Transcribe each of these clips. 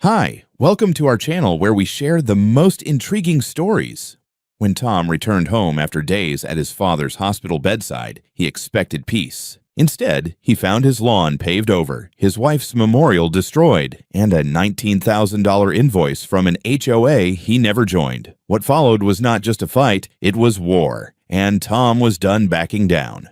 Hi, welcome to our channel where we share the most intriguing stories. When Tom returned home after days at his father's hospital bedside, he expected peace. Instead, he found his lawn paved over, his wife's memorial destroyed, and a $19,000 invoice from an HOA he never joined. What followed was not just a fight, it was war, and Tom was done backing down.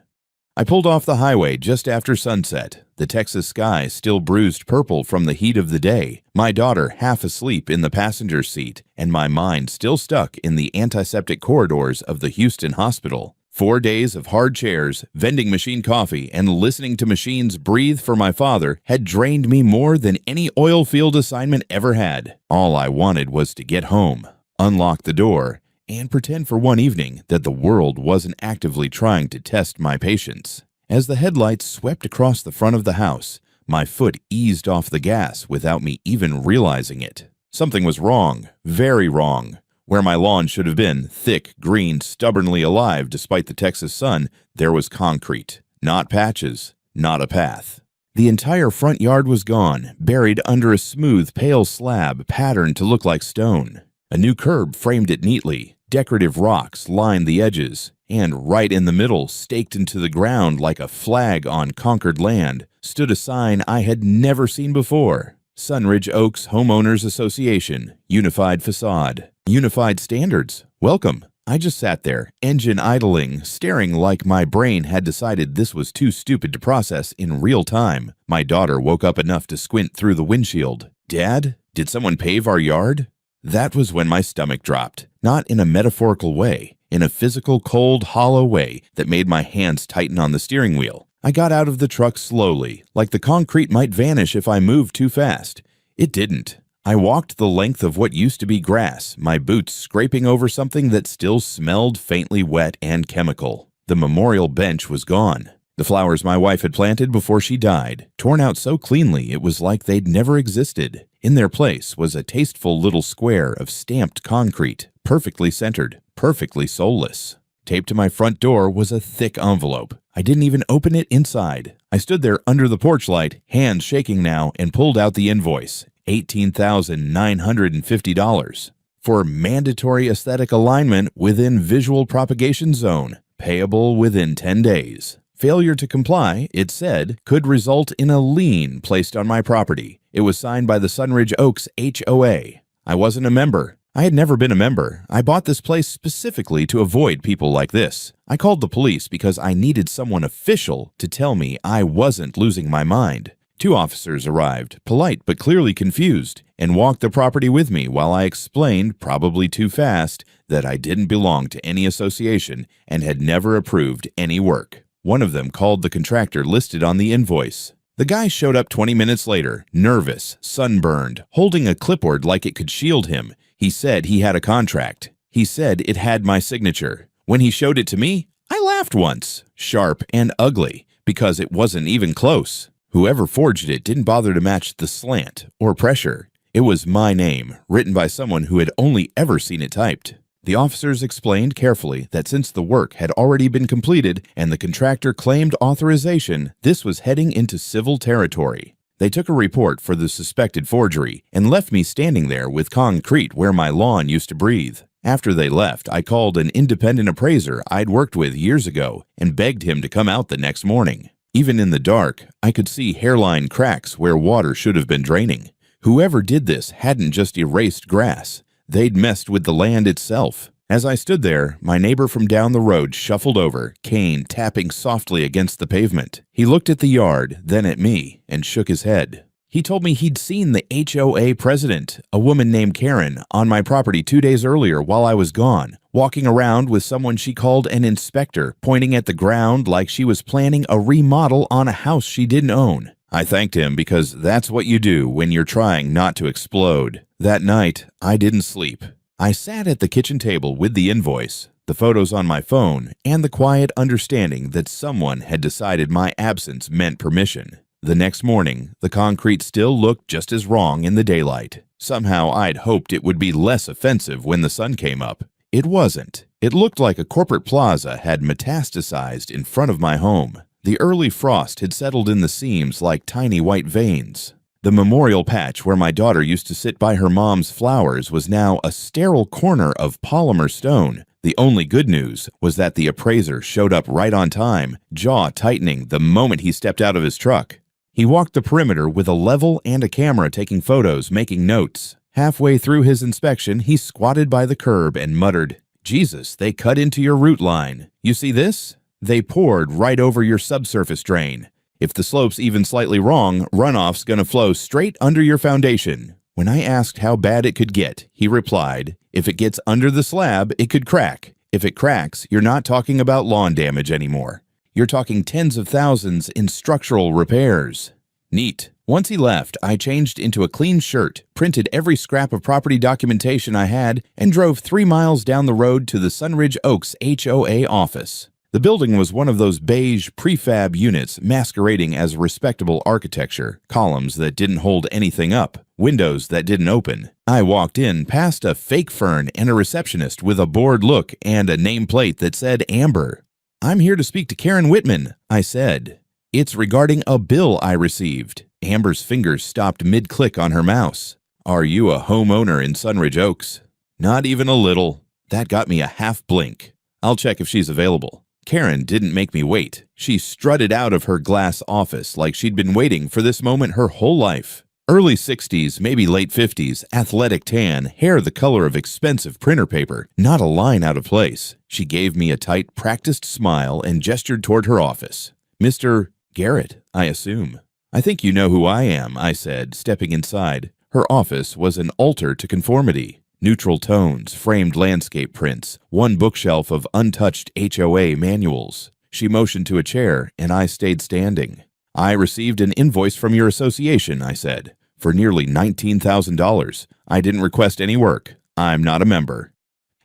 I pulled off the highway just after sunset, the Texas sky still bruised purple from the heat of the day, my daughter half asleep in the passenger seat, and my mind still stuck in the antiseptic corridors of the Houston hospital. 4 days of hard chairs, vending machine coffee, and listening to machines breathe for my father had drained me more than any oil field assignment ever had. All I wanted was to get home, unlock the door, and pretend for one evening that the world wasn't actively trying to test my patience. As the headlights swept across the front of the house, my foot eased off the gas without me even realizing it. Something was wrong, very wrong. Where my lawn should have been, thick, green, stubbornly alive despite the Texas sun, there was concrete. Not patches, not a path. The entire front yard was gone, buried under a smooth, pale slab patterned to look like stone. A new curb framed it neatly. Decorative rocks lined the edges, and right in the middle, staked into the ground like a flag on conquered land, stood a sign I had never seen before. Sunridge Oaks Homeowners Association, Unified Facade. Unified Standards. Welcome. I just sat there, engine idling, staring like my brain had decided this was too stupid to process in real time. My daughter woke up enough to squint through the windshield. Dad, did someone pave our yard? That was when my stomach dropped, not in a metaphorical way, in a physical, cold, hollow way that made my hands tighten on the steering wheel. I got out of the truck slowly, like the concrete might vanish if I moved too fast. It didn't. I walked the length of what used to be grass, my boots scraping over something that still smelled faintly wet and chemical. The memorial bench was gone. The flowers my wife had planted before she died, torn out so cleanly it was like they'd never existed. In their place was a tasteful little square of stamped concrete, perfectly centered, perfectly soulless. Taped to my front door was a thick envelope. I didn't even open it inside. I stood there under the porch light, hands shaking now, and pulled out the invoice, $18,950, for mandatory aesthetic alignment within visual propagation zone, payable within 10 days. Failure to comply, it said, could result in a lien placed on my property. It was signed by the Sunridge Oaks HOA. I wasn't a member. I had never been a member. I bought this place specifically to avoid people like this. I called the police because I needed someone official to tell me I wasn't losing my mind. 2 officers arrived, polite but clearly confused, and walked the property with me while I explained, probably too fast, that I didn't belong to any association and had never approved any work. One of them called the contractor listed on the invoice. The guy showed up 20 minutes later, nervous, sunburned, holding a clipboard like it could shield him. He said he had a contract. He said it had my signature. When he showed it to me, I laughed once, sharp and ugly, because it wasn't even close. Whoever forged it didn't bother to match the slant or pressure. It was my name, written by someone who had only ever seen it typed. The officers explained carefully that since the work had already been completed and the contractor claimed authorization, this was heading into civil territory. They took a report for the suspected forgery and left me standing there with concrete where my lawn used to breathe. After they left, I called an independent appraiser I'd worked with years ago and begged him to come out the next morning. Even in the dark, I could see hairline cracks where water should have been draining. Whoever did this hadn't just erased grass. They'd messed with the land itself. As I stood there, my neighbor from down the road shuffled over, cane tapping softly against the pavement. He looked at the yard, then at me, and shook his head. He told me he'd seen the HOA president, a woman named Karen, on my property 2 days earlier while I was gone, walking around with someone she called an inspector, pointing at the ground like she was planning a remodel on a house she didn't own. I thanked him because that's what you do when you're trying not to explode. That night, I didn't sleep. I sat at the kitchen table with the invoice, the photos on my phone, and the quiet understanding that someone had decided my absence meant permission. The next morning, the concrete still looked just as wrong in the daylight. Somehow I'd hoped it would be less offensive when the sun came up. It wasn't. It looked like a corporate plaza had metastasized in front of my home. The early frost had settled in the seams like tiny white veins. The memorial patch where my daughter used to sit by her mom's flowers was now a sterile corner of polymer stone. The only good news was that the appraiser showed up right on time, jaw tightening the moment he stepped out of his truck. He walked the perimeter with a level and a camera taking photos, making notes. Halfway through his inspection, he squatted by the curb and muttered, "Jesus, they cut into your root line. You see this? They poured right over your subsurface drain. If the slope's even slightly wrong, runoff's gonna flow straight under your foundation." When I asked how bad it could get, he replied, "If it gets under the slab, it could crack. If it cracks, you're not talking about lawn damage anymore. You're talking tens of thousands in structural repairs." Neat. Once he left, I changed into a clean shirt, printed every scrap of property documentation I had, and drove 3 miles down the road to the Sunridge Oaks HOA office. The building was one of those beige prefab units masquerading as respectable architecture, columns that didn't hold anything up, windows that didn't open. I walked in past a fake fern and a receptionist with a bored look and a nameplate that said Amber. "I'm here to speak to Karen Whitman," I said. "It's regarding a bill I received." Amber's fingers stopped mid-click on her mouse. "Are you a homeowner in Sunridge Oaks?" "Not even a little." That got me a half blink. "I'll check if she's available." Karen didn't make me wait. She strutted out of her glass office like she'd been waiting for this moment her whole life. Early 60s, maybe late 50s, athletic tan, hair the color of expensive printer paper, not a line out of place. She gave me a tight, practiced smile and gestured toward her office. "Mr. Garrett, I assume." "I think you know who I am," I said, stepping inside. Her office was an altar to conformity. Neutral tones, framed landscape prints, one bookshelf of untouched HOA manuals. She motioned to a chair, and I stayed standing. "I received an invoice from your association," I said, "for nearly $19,000. I didn't request any work. I'm not a member.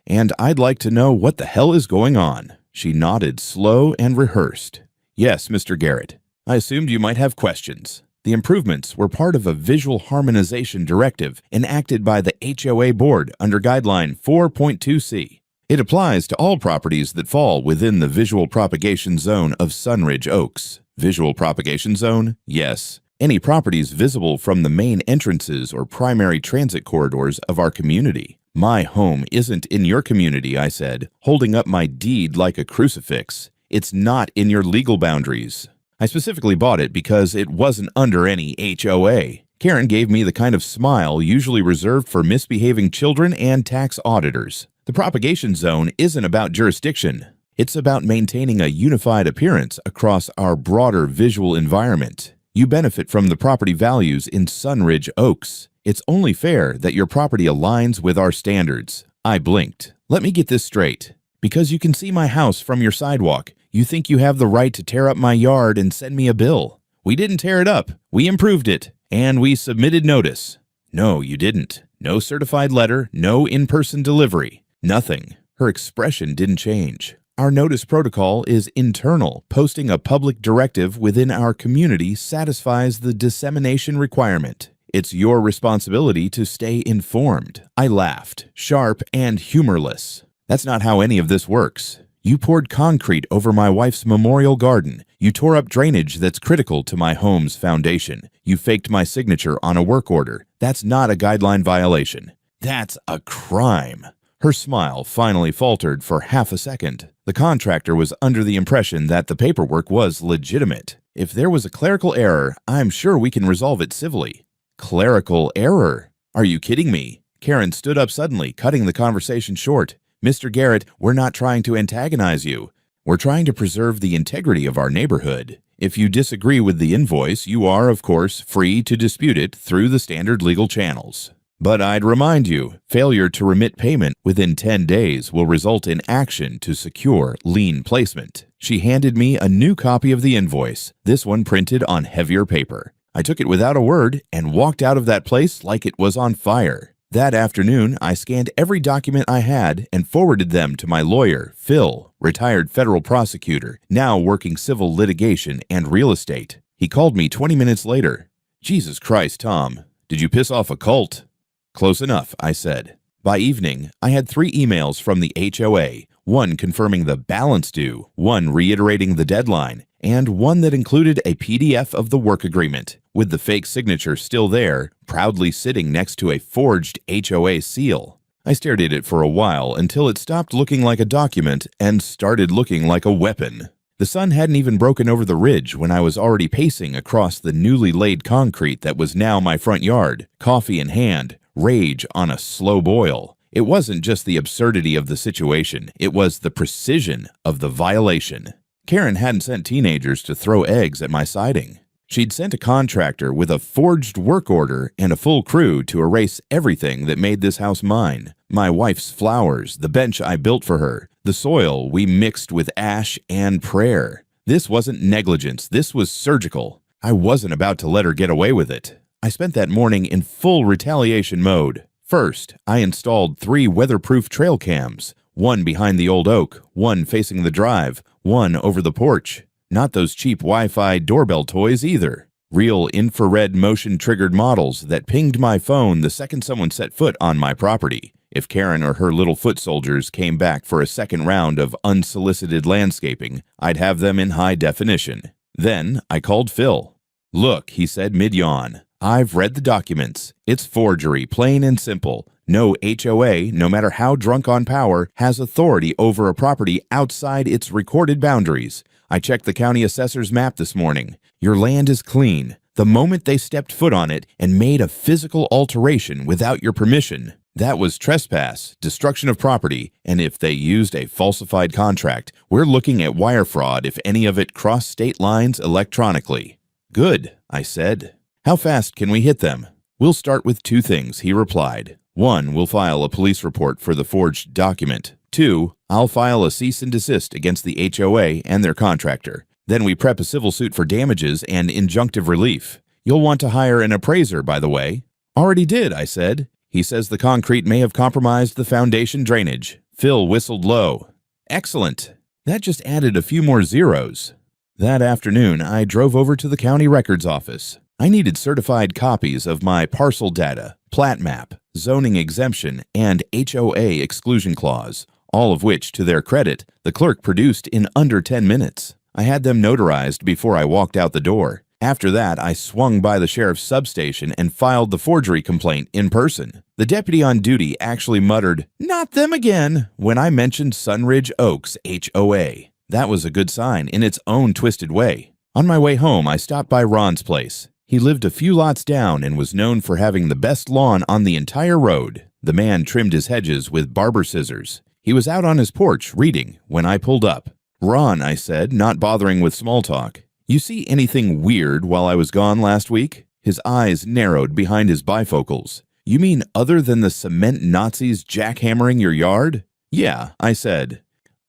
And I'd like to know what the hell is going on." She nodded slow and rehearsed. "Yes, Mr. Garrett. I assumed you might have questions." The improvements were part of a visual harmonization directive enacted by the HOA Board under Guideline 4.2c. It applies to all properties that fall within the visual propagation zone of Sunridge Oaks. Visual propagation zone? Yes. Any properties visible from the main entrances or primary transit corridors of our community. "My home isn't in your community," I said, holding up my deed like a crucifix. "It's not in your legal boundaries." I specifically bought it because it wasn't under any HOA. Karen gave me the kind of smile usually reserved for misbehaving children and tax auditors. The propagation zone isn't about jurisdiction. It's about maintaining a unified appearance across our broader visual environment. You benefit from the property values in Sunridge Oaks. It's only fair that your property aligns with our standards. I blinked. "Let me get this straight. Because you can see my house from your sidewalk, you think you have the right to tear up my yard and send me a bill. We didn't tear it up. We improved it. And we submitted notice." "No, you didn't. No certified letter, no in-person delivery. Nothing." Her expression didn't change. "Our notice protocol is internal. Posting a public directive within our community satisfies the dissemination requirement. It's your responsibility to stay informed." I laughed, sharp and humorless. "That's not how any of this works. You poured concrete over my wife's memorial garden. You tore up drainage that's critical to my home's foundation. You faked my signature on a work order. That's not a guideline violation. That's a crime." Her smile finally faltered for half a second. The contractor was under the impression that the paperwork was legitimate. "If there was a clerical error, I'm sure we can resolve it civilly." "Clerical error? Are you kidding me?" Karen stood up suddenly, cutting the conversation short. "Mr. Garrett, we're not trying to antagonize you. We're trying to preserve the integrity of our neighborhood. If you disagree with the invoice, you are, of course, free to dispute it through the standard legal channels. But I'd remind you, failure to remit payment within 10 days will result in action to secure lien placement." She handed me a new copy of the invoice, this one printed on heavier paper. I took it without a word and walked out of that place like it was on fire. That afternoon, I scanned every document I had and forwarded them to my lawyer, Phil, retired federal prosecutor, now working civil litigation and real estate. He called me 20 minutes later. "Jesus Christ, Tom, did you piss off a cult?" "Close enough," I said. By evening, I had 3 emails from the HOA, one confirming the balance due, one reiterating the deadline, and one that included a PDF of the work agreement, with the fake signature still there, proudly sitting next to a forged HOA seal. I stared at it for a while until it stopped looking like a document and started looking like a weapon. The sun hadn't even broken over the ridge when I was already pacing across the newly laid concrete that was now my front yard, coffee in hand, rage on a slow boil. It wasn't just the absurdity of the situation, it was the precision of the violation. Karen hadn't sent teenagers to throw eggs at my siding. She'd sent a contractor with a forged work order and a full crew to erase everything that made this house mine. My wife's flowers, the bench I built for her, the soil we mixed with ash and prayer. This wasn't negligence, this was surgical. I wasn't about to let her get away with it. I spent that morning in full retaliation mode. First, I installed 3 weatherproof trail cams, one behind the old oak, one facing the drive, one over the porch. Not those cheap Wi-Fi doorbell toys either. Real infrared motion-triggered models that pinged my phone the second someone set foot on my property. If Karen or her little foot soldiers came back for a second round of unsolicited landscaping, I'd have them in high definition. Then I called Phil. "Look," he said mid-yawn, "I've read the documents. It's forgery, plain and simple. No HOA, no matter how drunk on power, has authority over a property outside its recorded boundaries. I checked the county assessor's map this morning. Your land is clean. The moment they stepped foot on it and made a physical alteration without your permission, that was trespass, destruction of property, and if they used a falsified contract, we're looking at wire fraud if any of it crossed state lines electronically." "Good," I said. "How fast can we hit them?" "We'll start with 2 things," he replied. 1, we'll file a police report for the forged document. 2, I'll file a cease and desist against the HOA and their contractor. Then we prep a civil suit for damages and injunctive relief. You'll want to hire an appraiser, by the way." "Already did," I said. "He says the concrete may have compromised the foundation drainage." Phil whistled low. "Excellent. That just added a few more zeros." That afternoon, I drove over to the county records office. I needed certified copies of my parcel data, plat map, zoning exemption, and HOA exclusion clause, all of which, to their credit, the clerk produced in under 10 minutes. I had them notarized before I walked out the door. After that, I swung by the sheriff's substation and filed the forgery complaint in person. The deputy on duty actually muttered, "Not them again," when I mentioned Sunridge Oaks HOA. That was a good sign in its own twisted way. On my way home, I stopped by Ron's place. He lived a few lots down and was known for having the best lawn on the entire road. The man trimmed his hedges with barber scissors. He was out on his porch reading when I pulled up. "Ron," I said, not bothering with small talk, "you see anything weird while I was gone last week?" His eyes narrowed behind his bifocals. "You mean other than the cement Nazis jackhammering your yard?" "Yeah," I said.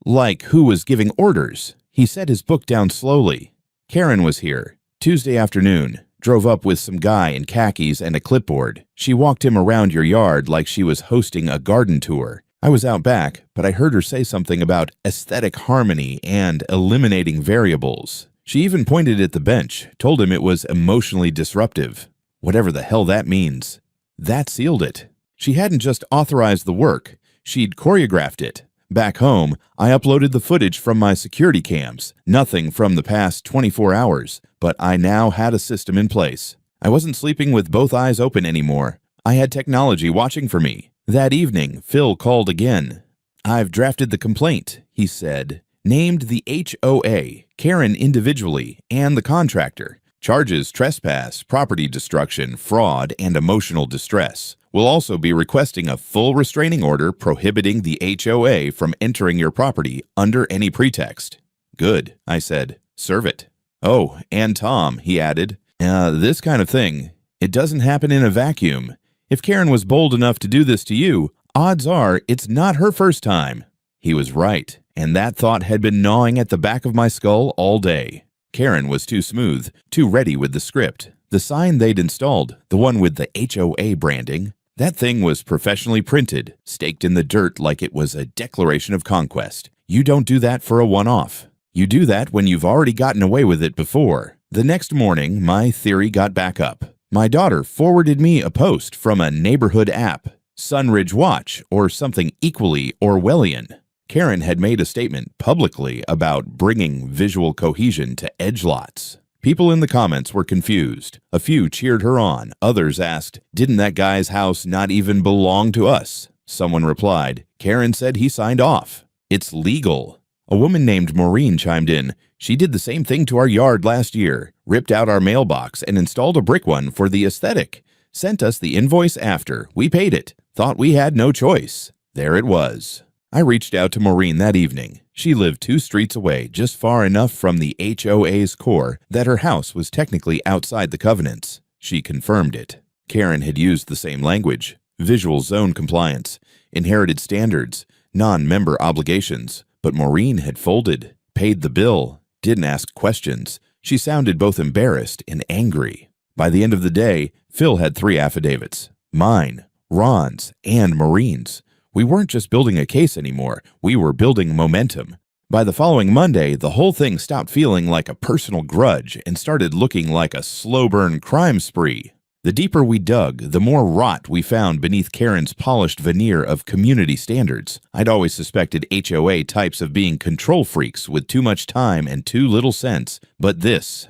"Like who was giving orders?" He set his book down slowly. "Karen was here. Tuesday afternoon. Drove up with some guy in khakis and a clipboard. She walked him around your yard like she was hosting a garden tour. I was out back, but I heard her say something about aesthetic harmony and eliminating variables. She even pointed at the bench, told him it was emotionally disruptive. Whatever the hell that means. That sealed it. She hadn't just authorized the work, she'd choreographed it. Back home, I uploaded the footage from my security cams, nothing from the past 24 hours, but I now had a system in place. I wasn't sleeping with both eyes open anymore. I had technology watching for me. That evening, Phil called again. "I've drafted the complaint," he said. "Named the HOA, Karen individually, and the contractor. Charges trespass, property destruction, fraud, and emotional distress. We'll also be requesting a full restraining order prohibiting the HOA from entering your property under any pretext." "Good," I said. "Serve it." "Oh, and Tom," he added, this kind of thing, it doesn't happen in a vacuum. If Karen was bold enough to do this to you, odds are it's not her first time." He was right, and that thought had been gnawing at the back of my skull all day. Karen was too smooth, too ready with the script. The sign they'd installed, the one with the HOA branding, that thing was professionally printed, staked in the dirt like it was a declaration of conquest. You don't do that for a one-off. You do that when you've already gotten away with it before. The next morning, my theory got back up. My daughter forwarded me a post from a neighborhood app, Sunridge Watch, or something equally Orwellian. Karen had made a statement publicly about bringing visual cohesion to edgelots. People in the comments were confused. A few cheered her on. Others asked, "Didn't that guy's house not even belong to us?" Someone replied, "Karen said he signed off. It's legal." A woman named Maureen chimed in. "She did the same thing to our yard last year, ripped out our mailbox and installed a brick one for the aesthetic. Sent us the invoice after. We paid it. Thought we had no choice." There it was. I reached out to Maureen that evening. She lived 2 streets away, just far enough from the HOA's core that her house was technically outside the covenants. She confirmed it. Karen had used the same language: visual zone compliance, inherited standards, non-member obligations. But Maureen had folded, paid the bill, didn't ask questions. She sounded both embarrassed and angry. By the end of the day, Phil had 3 affidavits: mine, Ron's, and Maureen's. We weren't just building a case anymore, we were building momentum. By the following Monday, the whole thing stopped feeling like a personal grudge and started looking like a slow-burn crime spree. The deeper we dug, the more rot we found beneath Karen's polished veneer of community standards. I'd always suspected HOA types of being control freaks with too much time and too little sense, but this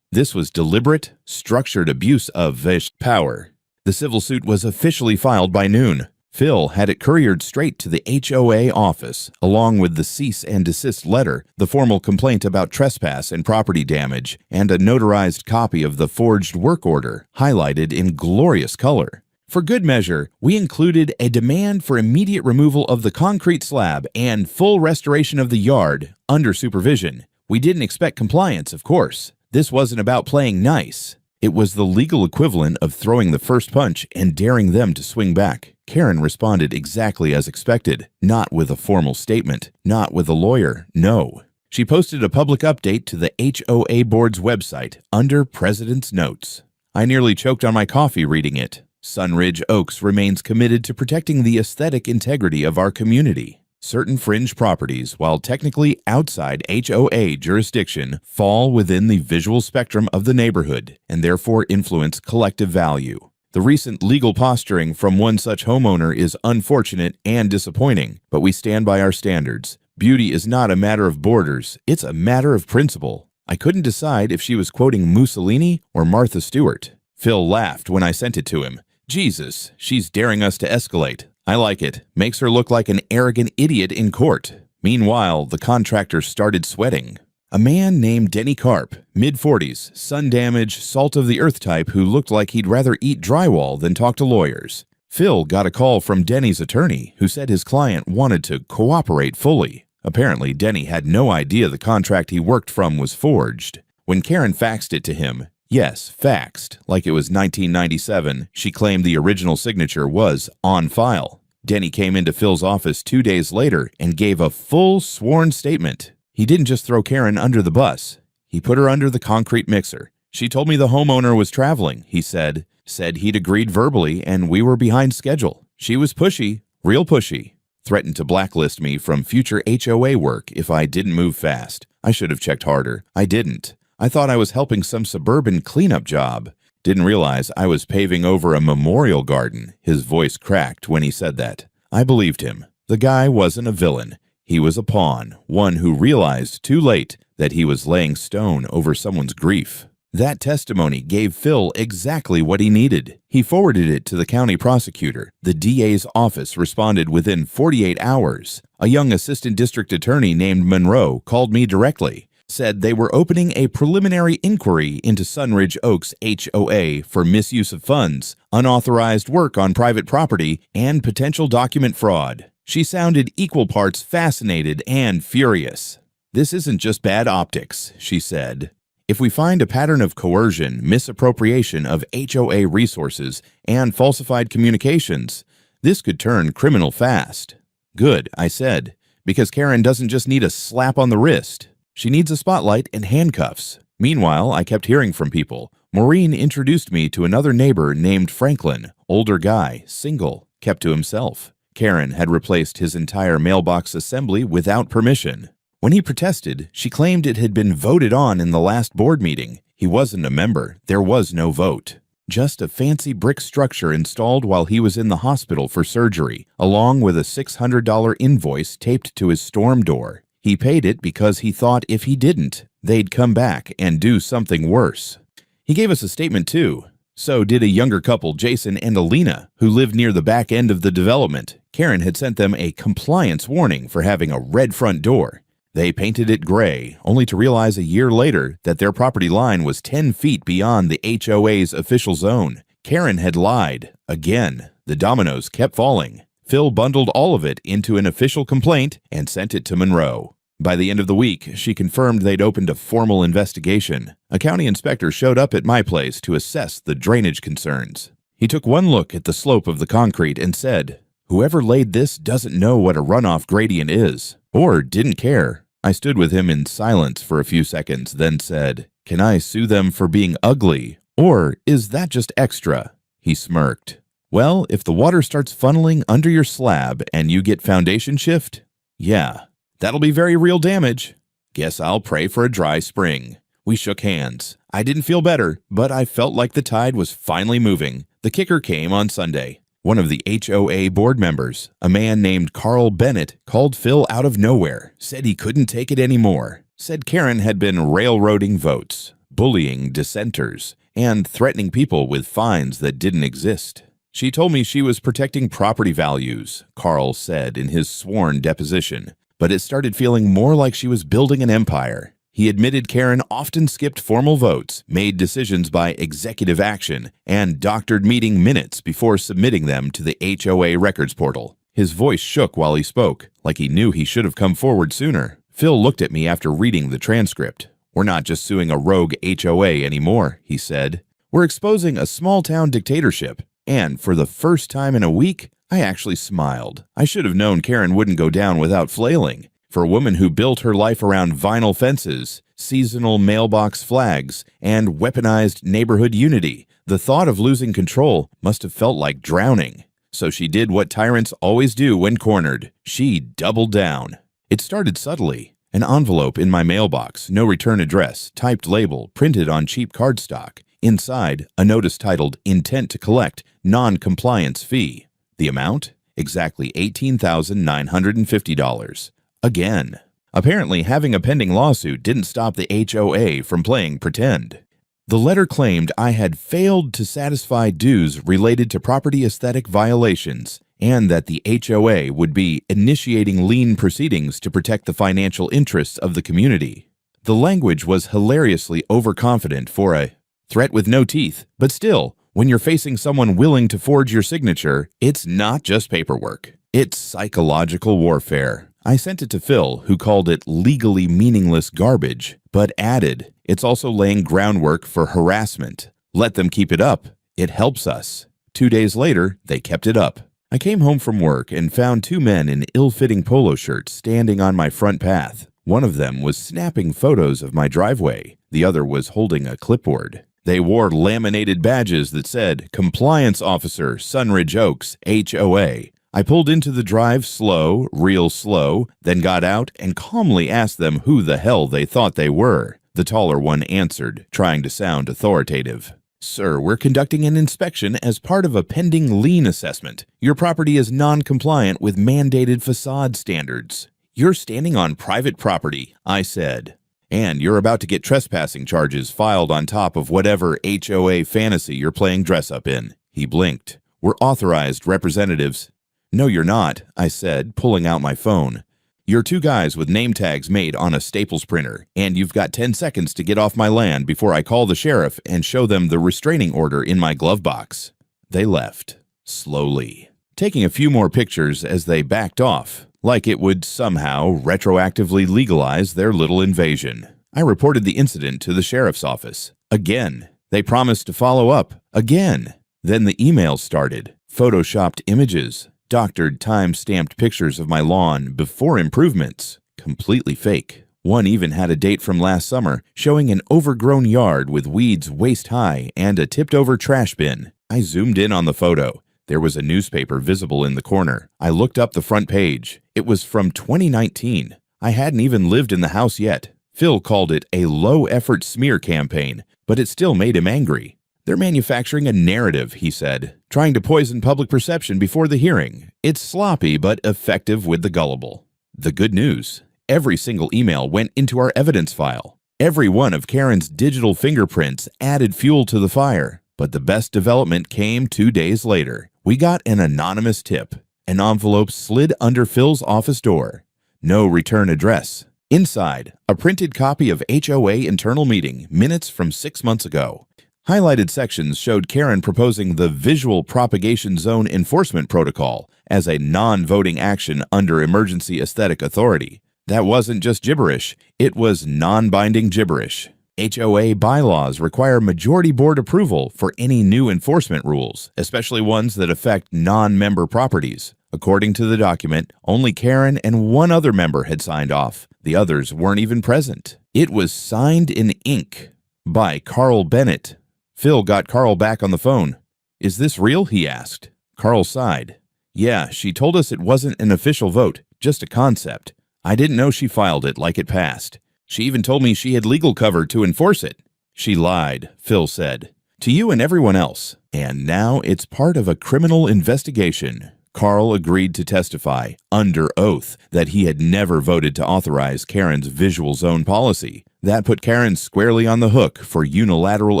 was deliberate, structured abuse of power. The civil suit was officially filed by noon. Phil had it couriered straight to the HOA office, along with the cease and desist letter, the formal complaint about trespass and property damage, and a notarized copy of the forged work order, highlighted in glorious color. For good measure, we included a demand for immediate removal of the concrete slab and full restoration of the yard under supervision. We didn't expect compliance, of course. This wasn't about playing nice. It was the legal equivalent of throwing the first punch and daring them to swing back. Karen responded exactly as expected, not with a formal statement, not with a lawyer, no. She posted a public update to the HOA board's website under President's Notes. I nearly choked on my coffee reading it. Sunridge Oaks remains committed to protecting the aesthetic integrity of our community. Certain fringe properties, while technically outside HOA jurisdiction, fall within the visual spectrum of the neighborhood and therefore influence collective value. The recent legal posturing from one such homeowner is unfortunate and disappointing, but we stand by our standards. Beauty is not a matter of borders, it's a matter of principle. I couldn't decide if she was quoting Mussolini or Martha Stewart. Phil laughed when I sent it to him. Jesus, she's daring us to escalate. I like it. Makes her look like an arrogant idiot in court. Meanwhile, the contractor started sweating. A man named Denny Karp, mid-40s, sun damage, salt-of-the-earth type who looked like he'd rather eat drywall than talk to lawyers. Phil got a call from Denny's attorney, who said his client wanted to cooperate fully. Apparently, Denny had no idea the contract he worked from was forged. When Karen faxed it to him, yes, faxed, like it was 1997, she claimed the original signature was on file. Denny came into Phil's office 2 days later and gave a full sworn statement. He didn't just throw Karen under the bus. He put her under the concrete mixer. She told me the homeowner was traveling, he said he'd agreed verbally and we were behind schedule. She was pushy, real pushy. Threatened to blacklist me from future HOA work if I didn't move fast. I should have checked harder. I didn't. I thought I was helping some suburban cleanup job. Didn't realize I was paving over a memorial garden. His voice cracked when he said that. I believed him. The guy wasn't a villain. He was a pawn, one who realized too late that he was laying stone over someone's grief. That testimony gave Phil exactly what he needed. He forwarded it to the county prosecutor. The DA's office responded within 48 hours. A young assistant district attorney named Monroe called me directly, said they were opening a preliminary inquiry into Sunridge Oaks HOA for misuse of funds, unauthorized work on private property, and potential document fraud. She sounded equal parts fascinated and furious. This isn't just bad optics, she said. If we find a pattern of coercion, misappropriation of HOA resources, and falsified communications, this could turn criminal fast. Good, I said, because Karen doesn't just need a slap on the wrist. She needs a spotlight and handcuffs. Meanwhile, I kept hearing from people. Maureen introduced me to another neighbor named Franklin, older guy, single, kept to himself. Karen had replaced his entire mailbox assembly without permission. When he protested, she claimed it had been voted on in the last board meeting. He wasn't a member. There was no vote. Just a fancy brick structure installed while he was in the hospital for surgery, along with a $600 invoice taped to his storm door. He paid it because he thought if he didn't, they'd come back and do something worse. He gave us a statement too. So did a younger couple, Jason and Alina, who lived near the back end of the development. Karen had sent them a compliance warning for having a red front door. They painted it gray, only to realize a year later that their property line was 10 feet beyond the HOA's official zone. Karen had lied. Again, the dominoes kept falling. Phil bundled all of it into an official complaint and sent it to Monroe. By the end of the week, she confirmed they'd opened a formal investigation. A county inspector showed up at my place to assess the drainage concerns. He took one look at the slope of the concrete and said, "Whoever laid this doesn't know what a runoff gradient is, or didn't care." I stood with him in silence for a few seconds, then said, "Can I sue them for being ugly, or is that just extra?" He smirked. "Well, if the water starts funneling under your slab and you get foundation shift, yeah. That'll be very real damage. Guess I'll pray for a dry spring." We shook hands. I didn't feel better, but I felt like the tide was finally moving. The kicker came on Sunday. One of the HOA board members, a man named Carl Bennett, called Phil out of nowhere, said he couldn't take it anymore, said Karen had been railroading votes, bullying dissenters, and threatening people with fines that didn't exist. "She told me she was protecting property values," Carl said in his sworn deposition. But it started feeling more like she was building an empire. He admitted Karen often skipped formal votes, made decisions by executive action, and doctored meeting minutes before submitting them to the HOA records portal. His voice shook while he spoke, like he knew he should have come forward sooner. Phil looked at me after reading the transcript. "We're not just suing a rogue HOA anymore," he said. "We're exposing a small-town dictatorship." And for the first time in a week, I actually smiled. I should have known Karen wouldn't go down without flailing. For a woman who built her life around vinyl fences, seasonal mailbox flags, and weaponized neighborhood unity, the thought of losing control must have felt like drowning. So she did what tyrants always do when cornered. She doubled down. It started subtly. An envelope in my mailbox, no return address, typed label, printed on cheap cardstock. Inside, a notice titled "Intent to Collect, Non-Compliance Fee." The amount? Exactly $18,950. Again. Apparently, having a pending lawsuit didn't stop the HOA from playing pretend. The letter claimed I had failed to satisfy dues related to property aesthetic violations, and that the HOA would be initiating lien proceedings to protect the financial interests of the community. The language was hilariously overconfident for a threat with no teeth, but still, when you're facing someone willing to forge your signature, it's not just paperwork. It's psychological warfare. I sent it to Phil, who called it legally meaningless garbage, but added, "It's also laying groundwork for harassment. Let them keep it up. It helps us." 2 days later, they kept it up. I came home from work and found two men in ill-fitting polo shirts standing on my front path. One of them was snapping photos of my driveway. The other was holding a clipboard. They wore laminated badges that said, "Compliance Officer, Sunridge Oaks, HOA." I pulled into the drive slow, real slow, then got out and calmly asked them who the hell they thought they were. The taller one answered, trying to sound authoritative. "Sir, we're conducting an inspection as part of a pending lien assessment. Your property is non-compliant with mandated facade standards." "You're standing on private property," I said. "And you're about to get trespassing charges filed on top of whatever HOA fantasy you're playing dress-up in." He blinked. "We're authorized representatives." "No, you're not," I said, pulling out my phone. "You're two guys with name tags made on a Staples printer, and you've got 10 seconds to get off my land before I call the sheriff and show them the restraining order in my glove box." They left, slowly, taking a few more pictures as they backed off, like it would somehow retroactively legalize their little invasion. I reported the incident to the sheriff's office. Again. They promised to follow up. Again. Then the emails started. Photoshopped images. Doctored, time-stamped pictures of my lawn before improvements. Completely fake. One even had a date from last summer, showing an overgrown yard with weeds waist-high and a tipped-over trash bin. I zoomed in on the photo. There was a newspaper visible in the corner. I looked up the front page. It was from 2019. I hadn't even lived in the house yet. Phil called it a low-effort smear campaign, but it still made him angry. They're manufacturing a narrative, he said, trying to poison public perception before the hearing. It's sloppy but effective with the gullible. The good news: every single email went into our evidence file. Every one of Karen's digital fingerprints added fuel to the fire. But the best development came 2 days later. We got an anonymous tip. An envelope slid under Phil's office door. No return address. Inside, a printed copy of HOA internal meeting minutes from 6 months ago. Highlighted sections showed Karen proposing the Visual Propagation Zone Enforcement Protocol as a non-voting action under Emergency Aesthetic Authority. That wasn't just gibberish, it was non-binding gibberish. HOA bylaws require majority board approval for any new enforcement rules, especially ones that affect non-member properties. According to the document, only Karen and one other member had signed off. The others weren't even present. It was signed in ink by Carl Bennett. Phil got Carl back on the phone. "Is this real?" he asked. Carl sighed. "Yeah, she told us it wasn't an official vote, just a concept. I didn't know she filed it like it passed. She even told me she had legal cover to enforce it." "She lied," Phil said. "To you and everyone else. And now it's part of a criminal investigation." Carl agreed to testify, under oath, that he had never voted to authorize Karen's visual zone policy. That put Karen squarely on the hook for unilateral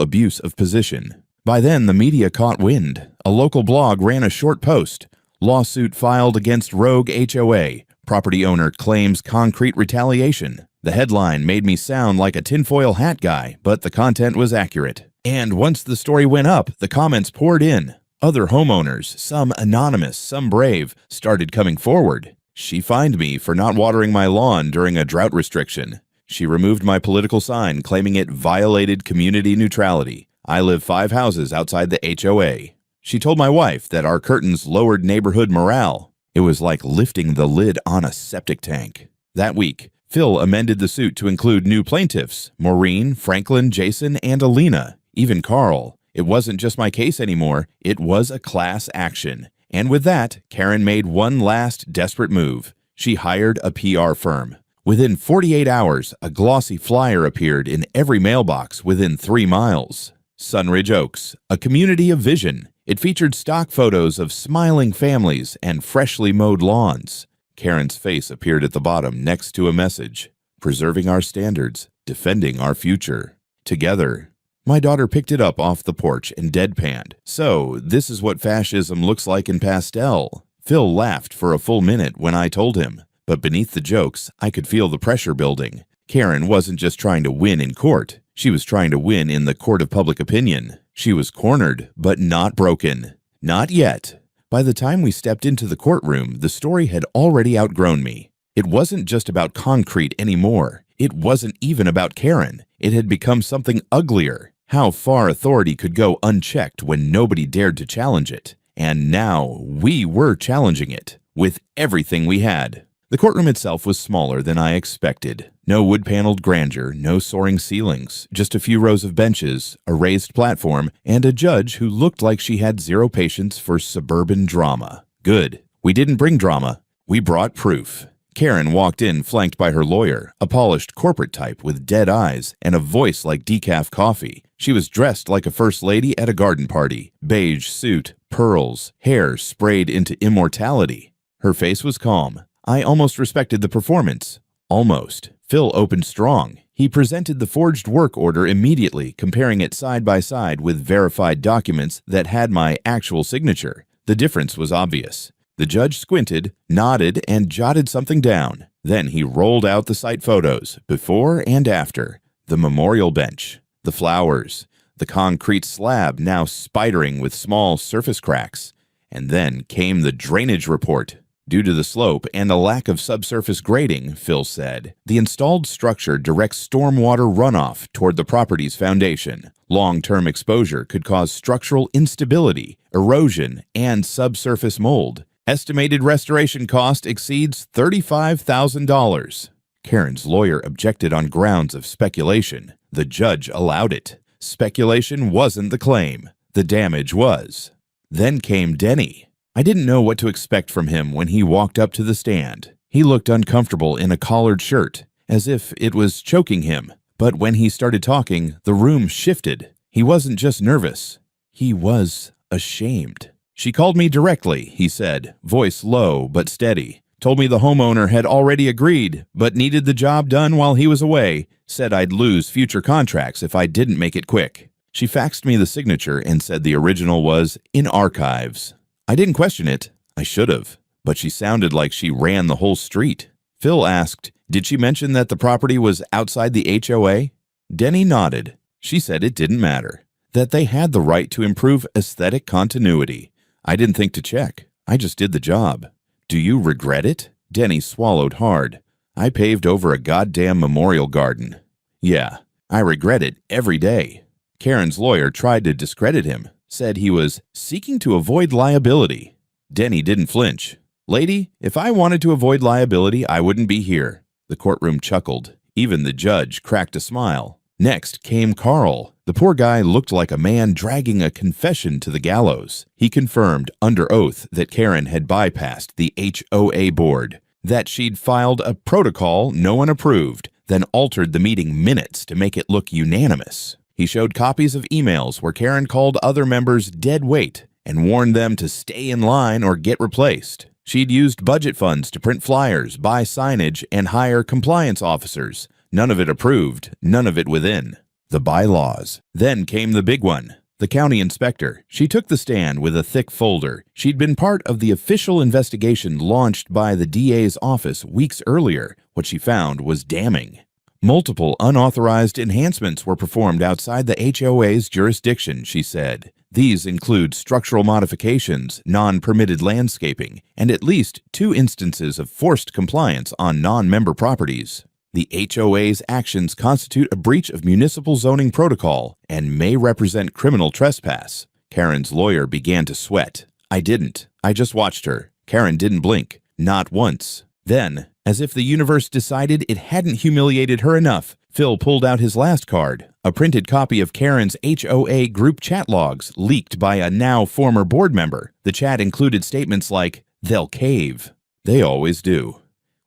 abuse of position. By then, the media caught wind. A local blog ran a short post. "Lawsuit filed against rogue HOA. Property owner claims concrete retaliation." The headline made me sound like a tinfoil hat guy, but the content was accurate. And once the story went up, the comments poured in. Other homeowners, some anonymous, some brave, started coming forward. "She fined me for not watering my lawn during a drought restriction. She removed my political sign, claiming it violated community neutrality. I live 5 houses outside the HOA. She told my wife that our curtains lowered neighborhood morale." It was like lifting the lid on a septic tank. That week, Phil amended the suit to include new plaintiffs: Maureen, Franklin, Jason, and Alina, even Carl. It wasn't just my case anymore, it was a class action. And with that, Karen made one last desperate move. She hired a PR firm. Within 48 hours, a glossy flyer appeared in every mailbox within 3 miles. Sunridge Oaks, a community of vision. It featured stock photos of smiling families and freshly mowed lawns. Karen's face appeared at the bottom next to a message: "Preserving our standards, defending our future. Together." My daughter picked it up off the porch and deadpanned. "So, this is what fascism looks like in pastel." Phil laughed for a full minute when I told him, but beneath the jokes, I could feel the pressure building. Karen wasn't just trying to win in court. She was trying to win in the court of public opinion. She was cornered, but not broken. Not yet. By the time we stepped into the courtroom, the story had already outgrown me. It wasn't just about concrete anymore. It wasn't even about Karen. It had become something uglier. How far authority could go unchecked when nobody dared to challenge it. And now we were challenging it, with everything we had. The courtroom itself was smaller than I expected. No wood-paneled grandeur, no soaring ceilings, just a few rows of benches, a raised platform, and a judge who looked like she had zero patience for suburban drama. Good. We didn't bring drama. We brought proof. Karen walked in flanked by her lawyer, a polished corporate type with dead eyes and a voice like decaf coffee. She was dressed like a first lady at a garden party. Beige suit, pearls, hair sprayed into immortality. Her face was calm. I almost respected the performance. Almost. Phil opened strong. He presented the forged work order immediately, comparing it side by side with verified documents that had my actual signature. The difference was obvious. The judge squinted, nodded, and jotted something down. Then he rolled out the site photos, before and after. The memorial bench, the flowers, the concrete slab now spidering with small surface cracks. And then came the drainage report. Due to the slope and a lack of subsurface grading, Phil said, the installed structure directs stormwater runoff toward the property's foundation. Long-term exposure could cause structural instability, erosion, and subsurface mold. Estimated restoration cost exceeds $35,000. Karen's lawyer objected on grounds of speculation. The judge allowed it. Speculation wasn't the claim. The damage was. Then came Denny. I didn't know what to expect from him when he walked up to the stand. He looked uncomfortable in a collared shirt, as if it was choking him. But when he started talking, the room shifted. He wasn't just nervous. He was ashamed. She called me directly, he said, voice low but steady. Told me the homeowner had already agreed, but needed the job done while he was away. Said I'd lose future contracts if I didn't make it quick. She faxed me the signature and said the original was in archives. I didn't question it. I should have. But she sounded like she ran the whole street. Phil asked, did she mention that the property was outside the HOA? Denny nodded. She said it didn't matter, that they had the right to improve aesthetic continuity. I didn't think to check. I just did the job. Do you regret it? Denny swallowed hard. I paved over a goddamn memorial garden. Yeah, I regret it every day. Karen's lawyer tried to discredit him, said he was seeking to avoid liability. Denny didn't flinch. Lady, if I wanted to avoid liability, I wouldn't be here. The courtroom chuckled. Even the judge cracked a smile. Next came Carl. The poor guy looked like a man dragging a confession to the gallows. He confirmed under oath that Karen had bypassed the HOA board, that she'd filed a protocol no one approved, then altered the meeting minutes to make it look unanimous. He showed copies of emails where Karen called other members dead weight and warned them to stay in line or get replaced. She'd used budget funds to print flyers, buy signage, and hire compliance officers. None of it approved, none of it within. The bylaws. Then came the big one. The county inspector. She took the stand with a thick folder. She'd been part of the official investigation launched by the DA's office weeks earlier. What she found was damning. Multiple unauthorized enhancements were performed outside the HOA's jurisdiction, she said. These include structural modifications, non-permitted landscaping, and at least 2 instances of forced compliance on non-member properties. The HOA's actions constitute a breach of municipal zoning protocol and may represent criminal trespass. Karen's lawyer began to sweat. I didn't. I just watched her. Karen didn't blink. Not once. Then, as if the universe decided it hadn't humiliated her enough, Phil pulled out his last card, a printed copy of Karen's HOA group chat logs leaked by a now former board member. The chat included statements like, "They'll cave." They always do.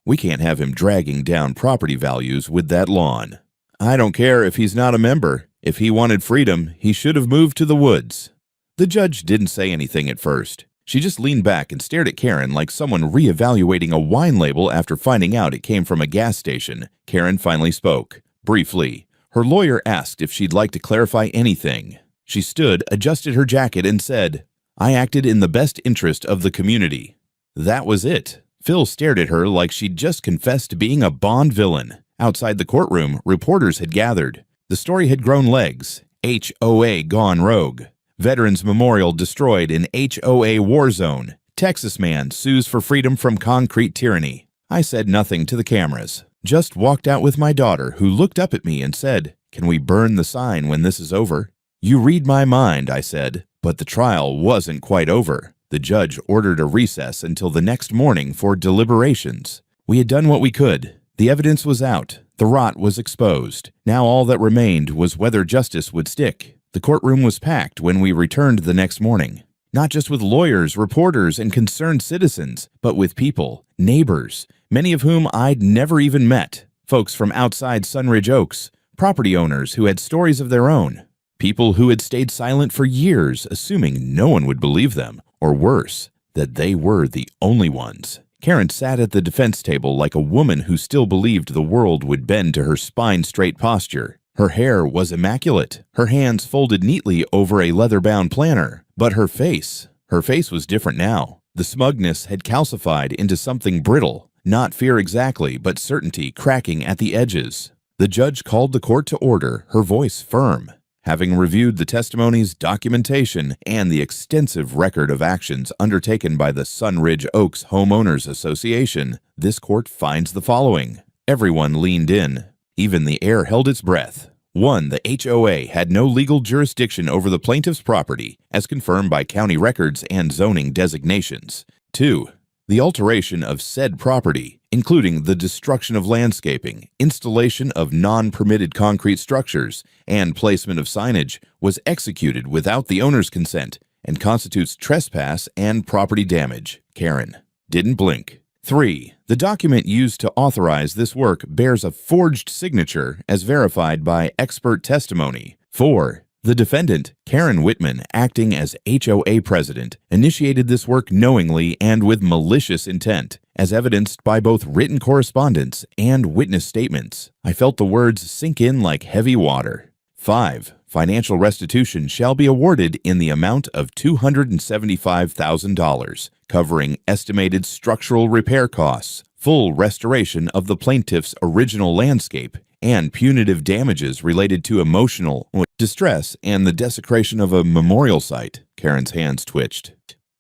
We can't have him dragging down property values with that lawn. I don't care if he's not a member. If he wanted freedom, he should have moved to the woods. The judge didn't say anything at first. She just leaned back and stared at Karen like someone reevaluating a wine label after finding out it came from a gas station. Karen finally spoke. Briefly. Her lawyer asked if she'd like to clarify anything. She stood, adjusted her jacket, and said, "I acted in the best interest of the community." That was it. Phil stared at her like she'd just confessed to being a Bond villain. Outside the courtroom, reporters had gathered. The story had grown legs. HOA gone rogue. Veterans Memorial destroyed in HOA war zone. Texas man sues for freedom from concrete tyranny. I said nothing to the cameras. Just walked out with my daughter, who looked up at me and said, "Can we burn the sign when this is over?" "You read my mind," I said. But the trial wasn't quite over. The judge ordered a recess until the next morning for deliberations. We had done what we could. The evidence was out. The rot was exposed. Now all that remained was whether justice would stick. The courtroom was packed when we returned the next morning. Not just with lawyers, reporters, and concerned citizens, but with people, neighbors, many of whom I'd never even met. Folks from outside Sunridge Oaks, property owners who had stories of their own. People who had stayed silent for years, assuming no one would believe them, or worse, that they were the only ones. Karen sat at the defense table like a woman who still believed the world would bend to her spine-straight posture. Her hair was immaculate, her hands folded neatly over a leather-bound planner. But her face was different now. The smugness had calcified into something brittle. Not fear exactly, but certainty cracking at the edges. The judge called the court to order, her voice firm. Having reviewed the testimonies, documentation, and the extensive record of actions undertaken by the Sunridge Oaks Homeowners Association, this court finds the following. Everyone leaned in. Even the air held its breath. 1. The HOA had no legal jurisdiction over the plaintiff's property, as confirmed by county records and zoning designations. 2. The alteration of said property, including the destruction of landscaping, installation of non-permitted concrete structures, and placement of signage, was executed without the owner's consent and constitutes trespass and property damage. Karen didn't blink. 3. The document used to authorize this work bears a forged signature as verified by expert testimony. 4. The defendant, Karen Whitman, acting as HOA president, initiated this work knowingly and with malicious intent, as evidenced by both written correspondence and witness statements. I felt the words sink in like heavy water. 5. Financial restitution shall be awarded in the amount of $275,000, covering estimated structural repair costs, full restoration of the plaintiff's original landscape, and punitive damages related to emotional distress and the desecration of a memorial site. Karen's hands twitched.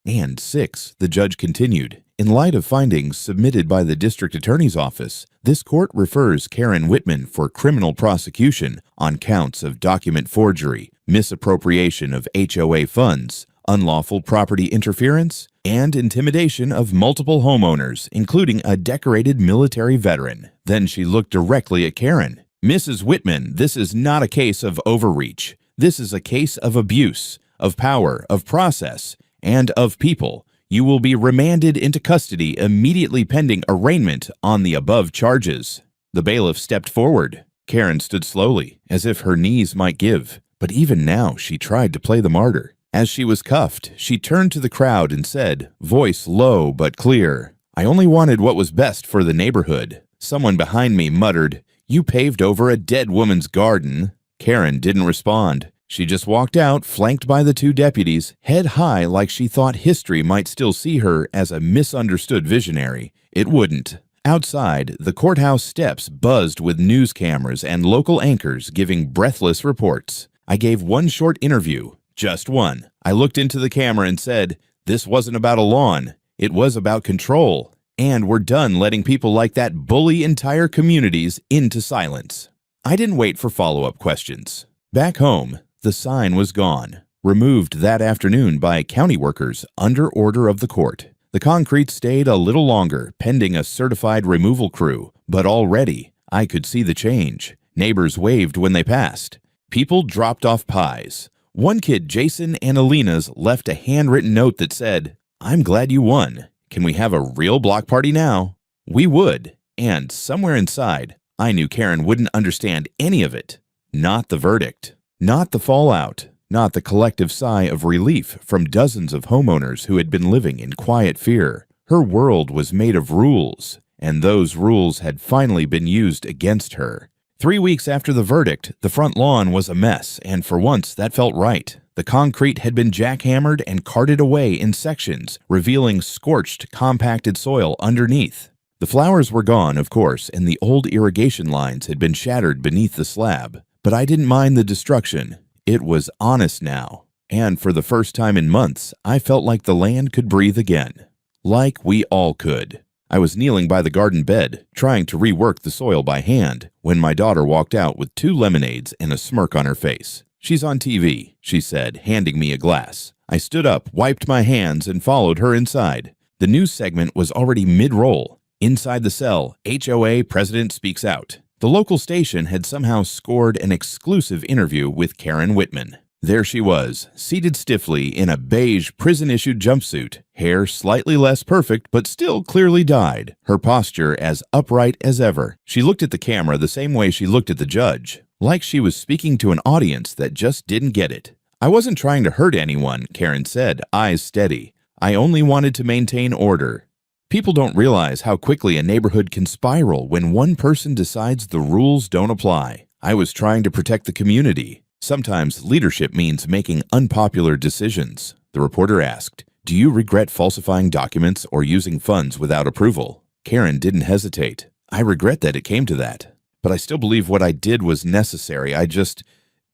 And 6, the judge continued, in light of findings submitted by the district attorney's office, this court refers Karen Whitman for criminal prosecution on counts of document forgery, misappropriation of HOA funds, unlawful property interference, and intimidation of multiple homeowners, including a decorated military veteran. Then she looked directly at Karen. Mrs. Whitman, this is not a case of overreach. This is a case of abuse, of power, of process, and of people. You will be remanded into custody immediately pending arraignment on the above charges. The bailiff stepped forward. Karen stood slowly, as if her knees might give, but even now she tried to play the martyr. As she was cuffed, she turned to the crowd and said, voice low but clear, I only wanted what was best for the neighborhood. Someone behind me muttered, you paved over a dead woman's garden. Karen didn't respond. She just walked out, flanked by the 2 deputies, head high like she thought history might still see her as a misunderstood visionary. It wouldn't. Outside, the courthouse steps buzzed with news cameras and local anchors giving breathless reports. I gave one short interview. Just one. I looked into the camera and said, this wasn't about a lawn. It was about control. And we're done letting people like that bully entire communities into silence. I didn't wait for follow-up questions. Back home, the sign was gone, removed that afternoon by county workers under order of the court. The concrete stayed a little longer, pending a certified removal crew, but already I could see the change. Neighbors waved when they passed. People dropped off pies. One kid, Jason and Alina's, left a handwritten note that said, I'm glad you won. Can we have a real block party now? We would. And somewhere inside, I knew Karen wouldn't understand any of it. Not the verdict. Not the fallout. Not the collective sigh of relief from dozens of homeowners who had been living in quiet fear. Her world was made of rules, and those rules had finally been used against her. 3 weeks after the verdict, the front lawn was a mess, and for once that felt right. The concrete had been jackhammered and carted away in sections, revealing scorched, compacted soil underneath. The flowers were gone, of course, and the old irrigation lines had been shattered beneath the slab. But I didn't mind the destruction. It was honest now. And for the first time in months, I felt like the land could breathe again. Like we all could. I was kneeling by the garden bed, trying to rework the soil by hand, when my daughter walked out with 2 lemonades and a smirk on her face. She's on TV, she said, handing me a glass. I stood up, wiped my hands, and followed her inside. The news segment was already mid-roll. Inside the cell, HOA president speaks out. The local station had somehow scored an exclusive interview with Karen Whitman. There she was, seated stiffly in a beige prison-issued jumpsuit, hair slightly less perfect but still clearly dyed, her posture as upright as ever. She looked at the camera the same way she looked at the judge, like she was speaking to an audience that just didn't get it. I wasn't trying to hurt anyone, Karen said, eyes steady. I only wanted to maintain order. People don't realize how quickly a neighborhood can spiral when one person decides the rules don't apply. I was trying to protect the community. Sometimes leadership means making unpopular decisions. The reporter asked, do you regret falsifying documents or using funds without approval? Karen didn't hesitate. I regret that it came to that. But I still believe what I did was necessary. I just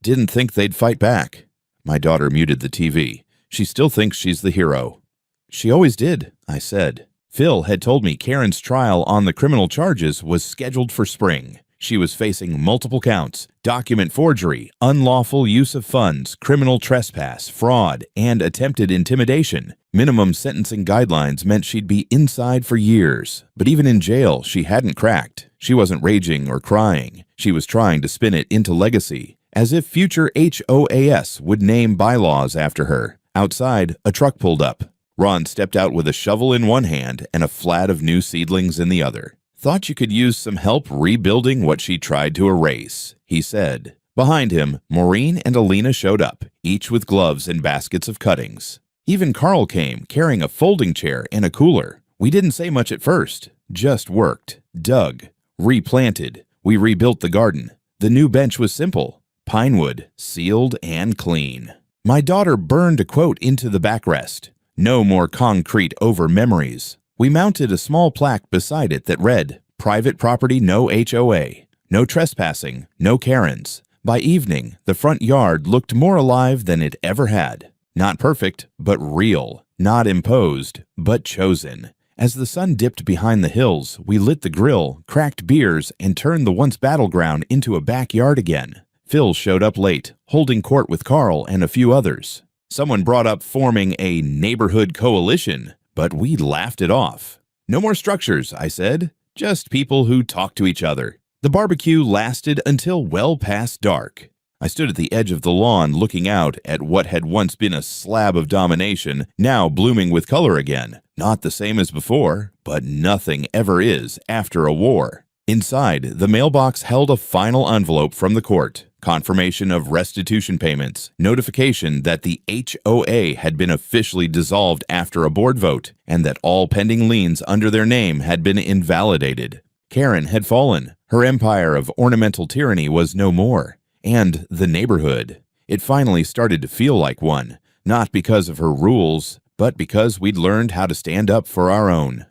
didn't think they'd fight back. My daughter muted the TV. She still thinks she's the hero. She always did, I said. Phil had told me Karen's trial on the criminal charges was scheduled for spring. She was facing multiple counts, document forgery, unlawful use of funds, criminal trespass, fraud, and attempted intimidation. Minimum sentencing guidelines meant she'd be inside for years. But even in jail, she hadn't cracked. She wasn't raging or crying. She was trying to spin it into legacy, as if future HOAs would name bylaws after her. Outside, a truck pulled up. Ron stepped out with a shovel in one hand and a flat of new seedlings in the other. Thought you could use some help rebuilding what she tried to erase, he said. Behind him, Maureen and Alina showed up, each with gloves and baskets of cuttings. Even Carl came, carrying a folding chair and a cooler. We didn't say much at first, just worked, dug, replanted. We rebuilt the garden. The new bench was simple, pine wood, sealed and clean. My daughter burned a quote into the backrest. No more concrete over memories. We mounted a small plaque beside it that read, "Private property, no HOA. No trespassing, no Karens." By evening, the front yard looked more alive than it ever had. Not perfect, but real. Not imposed, but chosen. As the sun dipped behind the hills, we lit the grill, cracked beers, and turned the once battleground into a backyard again. Phil showed up late, holding court with Carl and a few others. Someone brought up forming a neighborhood coalition, but we laughed it off. "No more structures," I said. "Just people who talk to each other." The barbecue lasted until well past dark. I stood at the edge of the lawn looking out at what had once been a slab of domination, now blooming with color again. Not the same as before, but nothing ever is after a war. Inside, the mailbox held a final envelope from the court. Confirmation of restitution payments, notification that the HOA had been officially dissolved after a board vote, and that all pending liens under their name had been invalidated. Karen had fallen. Her empire of ornamental tyranny was no more. And the neighborhood. It finally started to feel like one, not because of her rules, but because we'd learned how to stand up for our own.